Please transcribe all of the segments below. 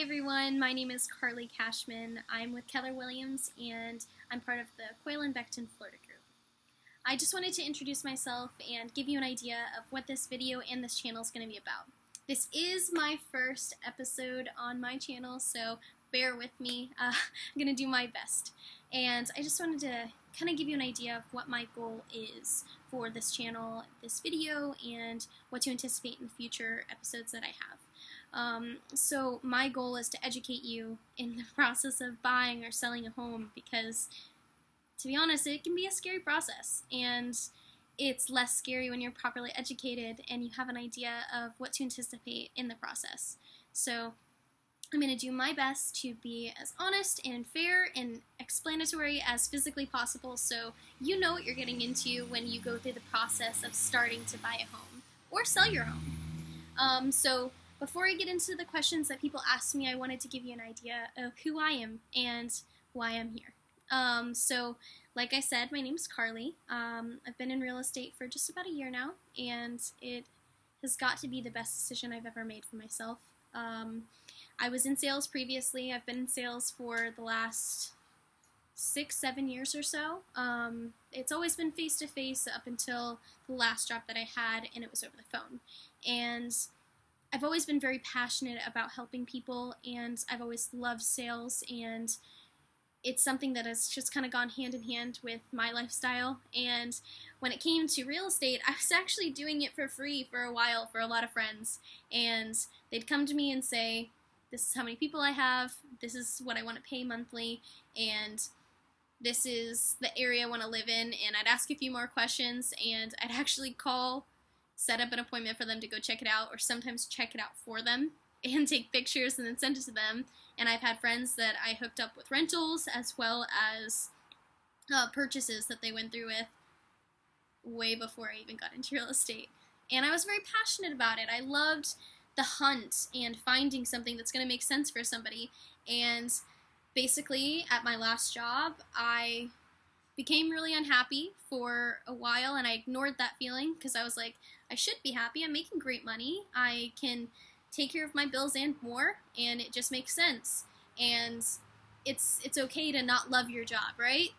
everyone, my name is Carly Cashman. I'm with Keller Williams and I'm part of the Quayle and Becton Florida group. I just wanted to introduce myself and give you an idea of what this video and this channel is going to be about. This is my first episode on my channel, so bear with me. I'm going to do my best. And I just wanted to kind of give you an idea of what my goal is for this channel, this video, and what to anticipate in the future episodes that I have. So my goal is to educate you in the process of buying or selling a home because, to be honest, it can be a scary process, and it's less scary when you're properly educated and you have an idea of what to anticipate in the process. So I'm going to do my best to be as honest and fair and explanatory as physically possible so you know what you're getting into when you go through the process of starting to buy a home or sell your home. So before I get into the questions that people ask me, I wanted to give you an idea of who I am and why I'm here. So, like I said, my name's Carly. I've been in real estate for just about a year now, and it has got to be the best decision I've ever made for myself. I was in sales previously. I've been in sales for the last 6-7 years or so. It's always been face-to-face up until the last job that I had, and it was over the phone. And I've always been very passionate about helping people, and I've always loved sales, and it's something that has just kind of gone hand in hand with my lifestyle. And when it came to real estate, I was actually doing it for free for a while for a lot of friends, and they'd come to me and say, this is how many people I have, this is what I want to pay monthly, and this is the area I want to live in, and I'd ask a few more questions, and I'd actually call, set up an appointment for them to go check it out, or sometimes check it out for them and take pictures and then send it to them. And I've had friends that I hooked up with rentals as well as purchases that they went through with way before I even got into real estate. And I was very passionate about it. I loved the hunt and finding something that's going to make sense for somebody. And basically, at my last job, I became really unhappy for a while, and I ignored that feeling because I was like, I should be happy. I'm making great money. I can take care of my bills and more, and it just makes sense. And it's okay to not love your job, right?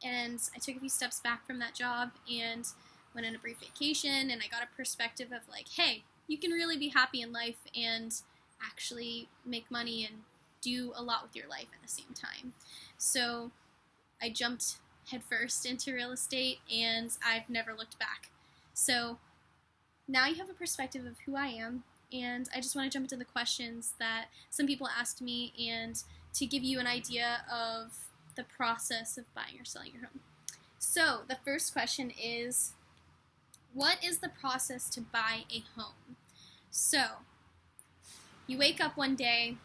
And I took a few steps back from that job and went on a brief vacation, and I got a perspective of like, hey, you can really be happy in life and actually make money and do a lot with your life at the same time. So I jumped headfirst into real estate, and I've never looked back. So now you have a perspective of who I am, and I just want to jump into the questions that some people asked me and to give you an idea of the process of buying or selling your home. So the first question is, what is the process to buy a home? So you wake up one day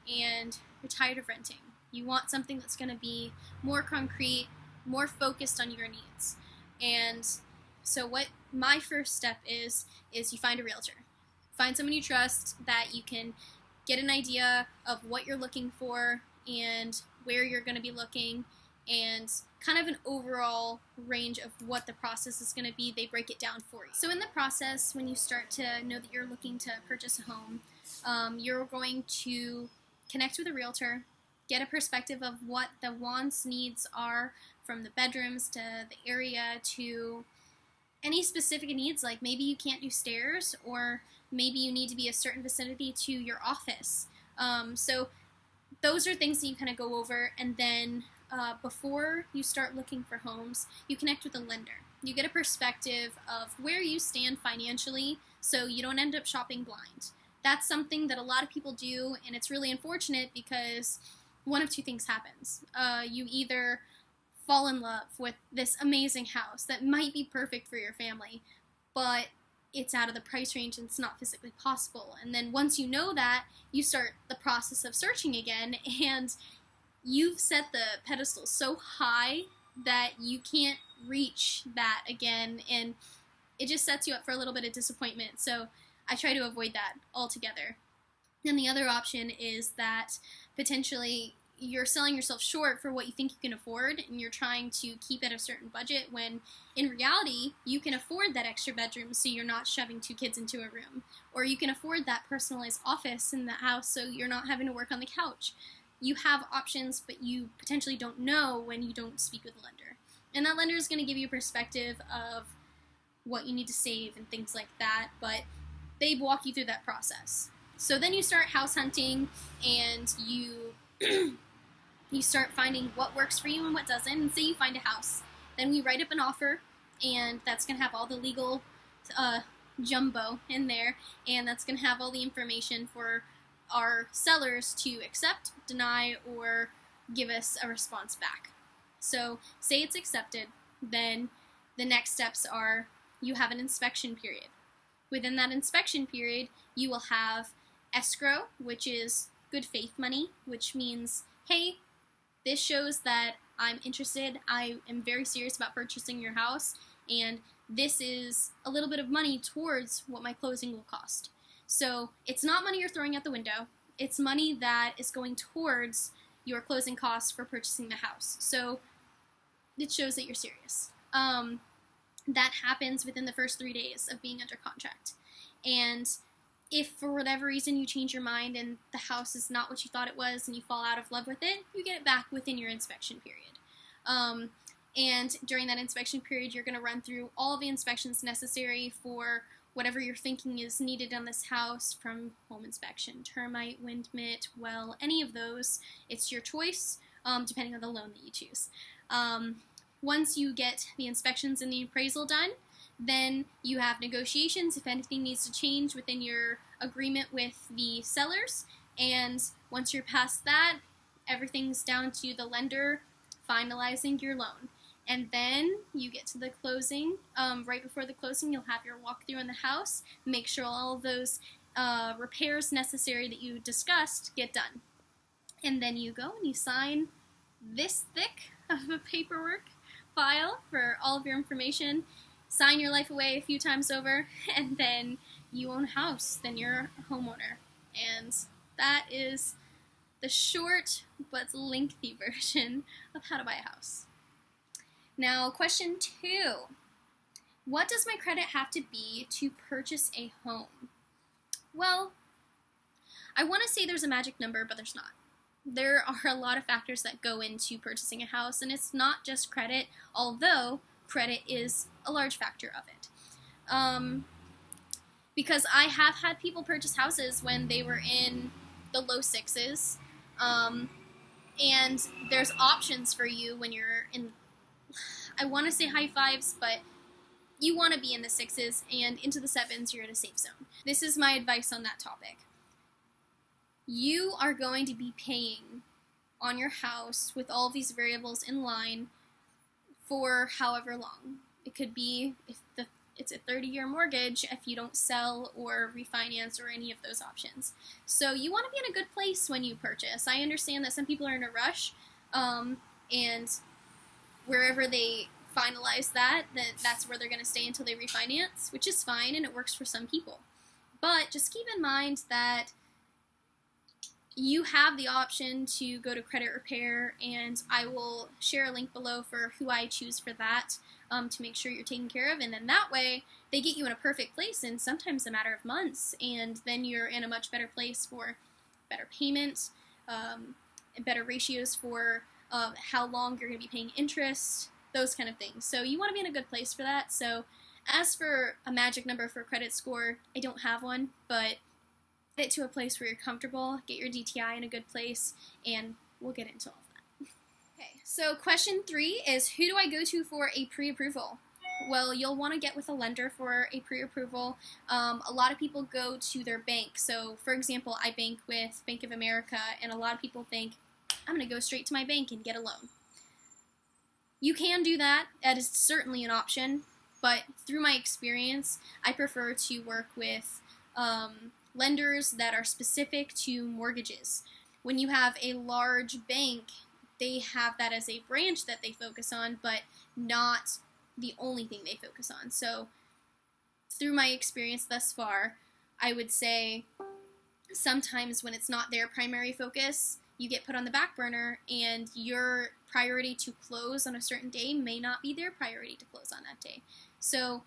and you're tired of renting. You want something that's going to be more concrete, more focused on your needs. And so what my first step is you find a realtor. Find someone you trust that you can get an idea of what you're looking for and where you're going to be looking and kind of an overall range of what the process is going to be. They break it down for you. So in the process, when you start to know that you're looking to purchase a home, you're going to connect with a realtor, get a perspective of what the wants, needs are, from the bedrooms to the area to any specific needs, like maybe you can't do stairs, or maybe you need to be a certain vicinity to your office. So those are things that you kind of go over, and then before you start looking for homes, you connect with a lender. You get a perspective of where you stand financially so you don't end up shopping blind. That's something that a lot of people do, and it's really unfortunate because one of two things happens. You either fall in love with this amazing house that might be perfect for your family, but it's out of the price range and it's not physically possible. And then once you know that, you start the process of searching again, and you've set the pedestal so high that you can't reach that again, and it just sets you up for a little bit of disappointment. So I try to avoid that altogether. Then the other option is that potentially you're selling yourself short for what you think you can afford, and you're trying to keep at a certain budget when in reality you can afford that extra bedroom so you're not shoving 2 kids into a room, or you can afford that personalized office in the house so you're not having to work on the couch. You have options, but you potentially don't know when you don't speak with the lender. And that lender is going to give you a perspective of what you need to save and things like that, but they walk you through that process. So then you start house hunting, and you you start finding what works for you and what doesn't, and say you find a house. Then we write up an offer, and that's going to have all the legal jumbo in there, and that's going to have all the information for our sellers to accept, deny, or give us a response back. So say it's accepted, then the next steps are you have an inspection period. Within that inspection period, you will have escrow, which is good faith money, which means, hey, this shows that I'm interested, I am very serious about purchasing your house, and this is a little bit of money towards what my closing will cost. So it's not money you're throwing out the window, it's money that is going towards your closing costs for purchasing the house. So it shows that you're serious. That happens within the first 3 days of being under contract. And if for whatever reason you change your mind and the house is not what you thought it was and you fall out of love with it, you get it back within your inspection period. And during that inspection period, you're going to run through all the inspections necessary for whatever you're thinking is needed on this house, from home inspection, termite, wind mitt, well, any of those. It's your choice, depending on the loan that you choose. Once you get the inspections and the appraisal done, then you have negotiations if anything needs to change within your agreement with the sellers. And once you're past that, everything's down to the lender finalizing your loan. And then you get to the closing. Right before the closing, you'll have your walkthrough in the house. Make sure all of those repairs necessary that you discussed get done. And then you go and you sign this thick of a paperwork file for all of your information, sign your life away a few times over, and then you own a house, then you're a homeowner. And that is the short but lengthy version of how to buy a house. Now, question 2. What does my credit have to be to purchase a home? Well, I want to say there's a magic number, but there's not. There are a lot of factors that go into purchasing a house, and it's not just credit, although credit is a large factor of it. Because I have had people purchase houses when they were in the low 6s, and there's options for you when you're in, I want to say high 5s, but you want to be in the 6s, and into the 7s you're in a safe zone. This is my advice on that topic. You are going to be paying on your house with all of these variables in line for however long. It could be, if it's a 30-year mortgage, if you don't sell or refinance or any of those options. So you want to be in a good place when you purchase. I understand that some people are in a rush, and wherever they finalize that, that's where they're going to stay until they refinance, which is fine, and it works for some people. But just keep in mind that you have the option to go to credit repair, and I will share a link below for who I choose for that, to make sure you're taken care of. And then that way they get you in a perfect place in sometimes a matter of months, and then you're in a much better place for better payment, better ratios for how long you're going to be paying interest, those kind of things. So you want to be in a good place for that. So as for a magic number for a credit score, I don't have one, but get it to a place where you're comfortable, get your DTI in a good place, and we'll get into all of that. Okay, so question 3 is, who do I go to for a pre-approval? Well, you'll want to get with a lender for a pre-approval. A lot of people go to their bank. So, for example, I bank with Bank of America, and a lot of people think, I'm going to go straight to my bank and get a loan. You can do that. That is certainly an option, but through my experience, I prefer to work with lenders that are specific to mortgages. When you have a large bank, they have that as a branch that they focus on, but not the only thing they focus on. So through my experience thus far, I would say sometimes when it's not their primary focus, you get put on the back burner, and your priority to close on a certain day may not be their priority to close on that day. So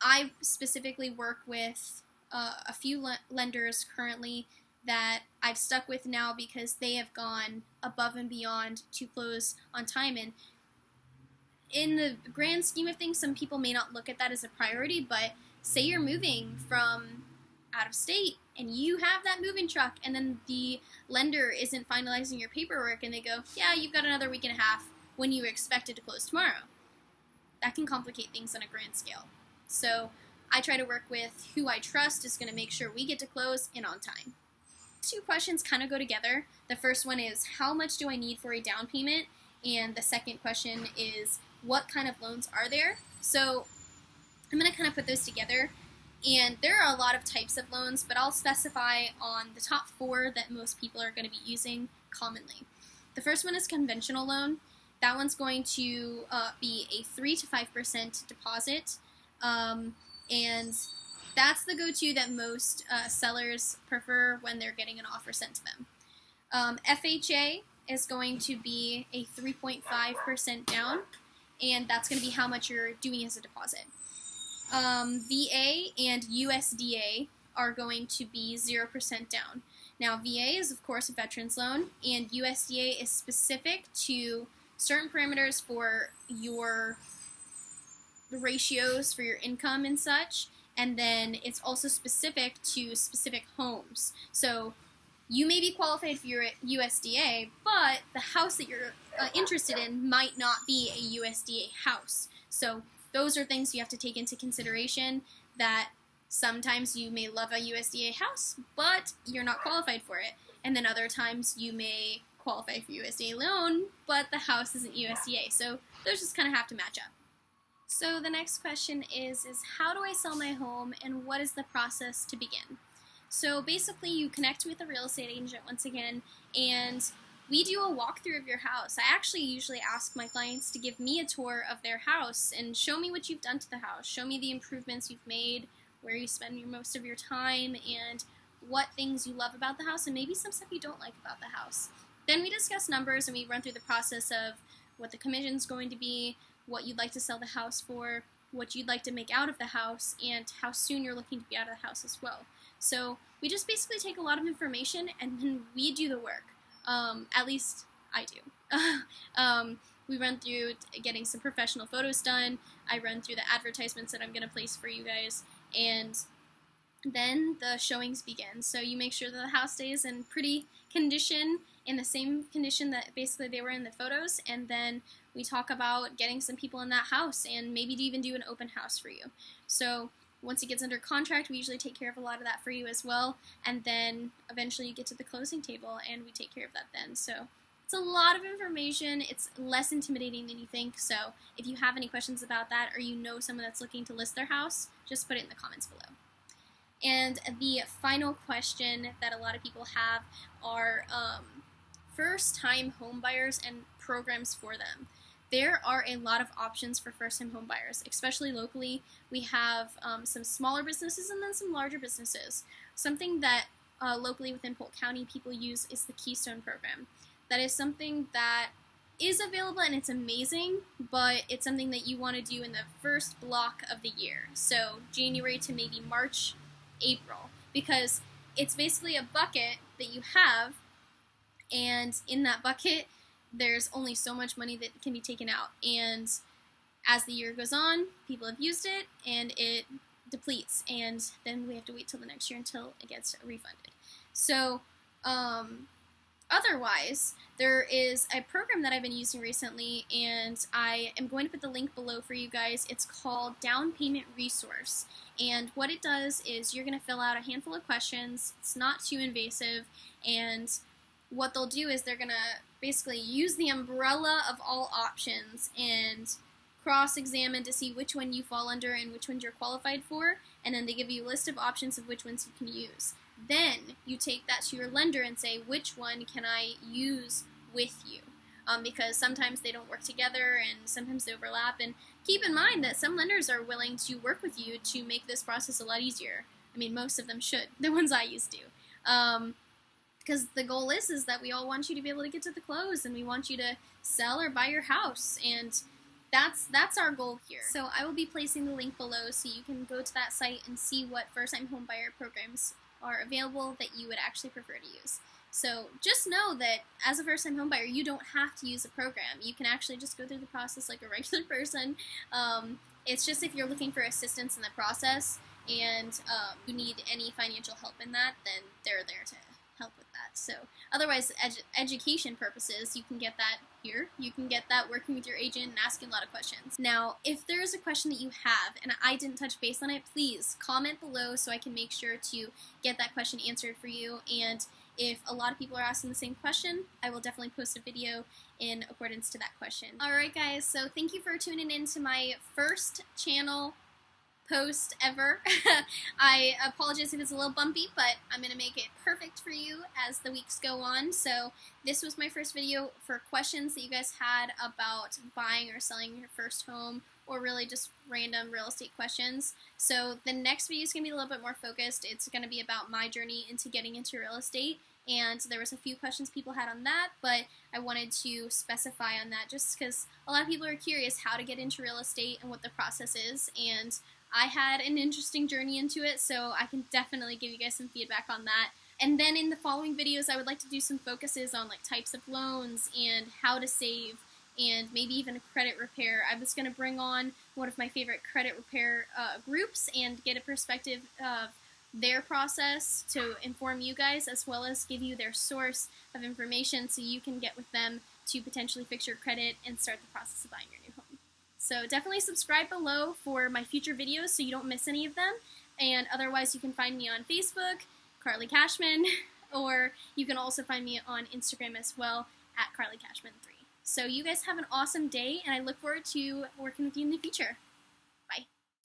I specifically work with a few lenders currently that I've stuck with now because they have gone above and beyond to close on time. And in the grand scheme of things, some people may not look at that as a priority, but say you're moving from out of state and you have that moving truck, and then the lender isn't finalizing your paperwork and they go, yeah, you've got another week and a half when you were expected to close tomorrow. That can complicate things on a grand scale. So I try to work with who I trust is going to make sure we get to close and on time. Two questions kind of go together. The first one is, how much do I need for a down payment? And the second question is, what kind of loans are there? So I'm going to kind of put those together. And there are a lot of types of loans, but I'll specify on the top 4 that most people are going to be using commonly. The first one is conventional loan. That one's going to be a 3 to 5% deposit, and that's the go-to that most sellers prefer when they're getting an offer sent to them. FHA is going to be a 3.5% down, and that's going to be how much you're doing as a deposit. VA and USDA are going to be 0% down. Now, VA is, of course, a veteran's loan, and USDA is specific to certain parameters for your ratios for your income and such, and then it's also specific to specific homes. So you may be qualified for your USDA, but the house that you're interested in might not be a USDA house. So those are things you have to take into consideration, that sometimes you may love a USDA house, but you're not qualified for it. And then other times you may qualify for USDA loan, but the house isn't USDA. So those just kind of have to match up. So the next question is how do I sell my home, and what is the process to begin? So basically you connect with a real estate agent once again, and we do a walkthrough of your house. I actually usually ask my clients to give me a tour of their house and show me what you've done to the house, show me the improvements you've made, where you spend most of your time, and what things you love about the house, and maybe some stuff you don't like about the house. Then we discuss numbers, and we run through the process of what the commission's going to be, what you'd like to sell the house for, what you'd like to make out of the house, and how soon you're looking to be out of the house as well. So we just basically take a lot of information and then we do the work. At least I do. We run through getting some professional photos done. I run through the advertisements that I'm going to place for you guys, and then the showings begin. So you make sure that the house stays in pretty condition, in the same condition that basically they were in the photos, and then we talk about getting some people in that house and maybe to even do an open house for you. So once it gets under contract, we usually take care of a lot of that for you as well, and then eventually you get to the closing table and we take care of that then. So it's a lot of information. It's less intimidating than you think. So if you have any questions about that, or you know someone that's looking to list their house, just put it in the comments below. And the final question that a lot of people have are first-time home buyers and programs for them. There are a lot of options for first-time home buyers, especially locally. We have some smaller businesses and then some larger businesses. Something that locally within Polk County people use is the Keystone program. That is something that is available and it's amazing, but it's something that you want to do in the first block of the year. So January to maybe March, April, because it's basically a bucket that you have, and in that bucket there's only so much money that can be taken out, and as the year goes on, people have used it and it depletes, and then we have to wait till the next year until it gets refunded. So otherwise, there is a program that I've been using recently, and I am going to put the link below for you guys. It's called Down Payment Resource, and what it does is you're going to fill out a handful of questions. It's not too invasive, and what they'll do is they're going to basically use the umbrella of all options and cross-examine to see which one you fall under and which ones you're qualified for, and then they give you a list of options of which ones you can use. Then you take that to your lender and say, which one can I use with you? Because sometimes they don't work together and sometimes they overlap. And keep in mind that some lenders are willing to work with you to make this process a lot easier. I mean, most of them should, the ones I used to. Because because the goal is that we all want you to be able to get to the close, and we want you to sell or buy your house, and that's our goal here. So I will be placing the link below so you can go to that site and see what first-time homebuyer programs are available that you would actually prefer to use. So just know that as a first-time homebuyer, you don't have to use a program. You can actually just go through the process like a regular person. It's just if you're looking for assistance in the process and you need any financial help in that, then they're there to help with that. So otherwise, education purposes, you can get that here. You can get that working with your agent and asking a lot of questions. Now, if there is a question that you have and I didn't touch base on it, please comment below so I can make sure to get that question answered for you. And if a lot of people are asking the same question, I will definitely post a video in accordance to that question. Alright guys, so thank you for tuning in to my first channel post ever. I apologize if it's a little bumpy, but I'm going to make it perfect for you as the weeks go on. So this was my first video for questions that you guys had about buying or selling your first home, or really just random real estate questions. So the next video is going to be a little bit more focused. It's going to be about my journey into getting into real estate, and there was a few questions people had on that, but I wanted to specify on that just because a lot of people are curious how to get into real estate and what the process is, and I had an interesting journey into it, so I can definitely give you guys some feedback on that. And then in the following videos, I would like to do some focuses on like types of loans and how to save, and maybe even a credit repair. I was going to bring on one of my favorite credit repair groups and get a perspective of their process to inform you guys, as well as give you their source of information so you can get with them to potentially fix your credit and start the process of buying your new home. So definitely subscribe below for my future videos so you don't miss any of them. And otherwise, you can find me on Facebook, Carly Cashman, or you can also find me on Instagram as well at CarlyCashman3. So you guys have an awesome day, and I look forward to working with you in the future.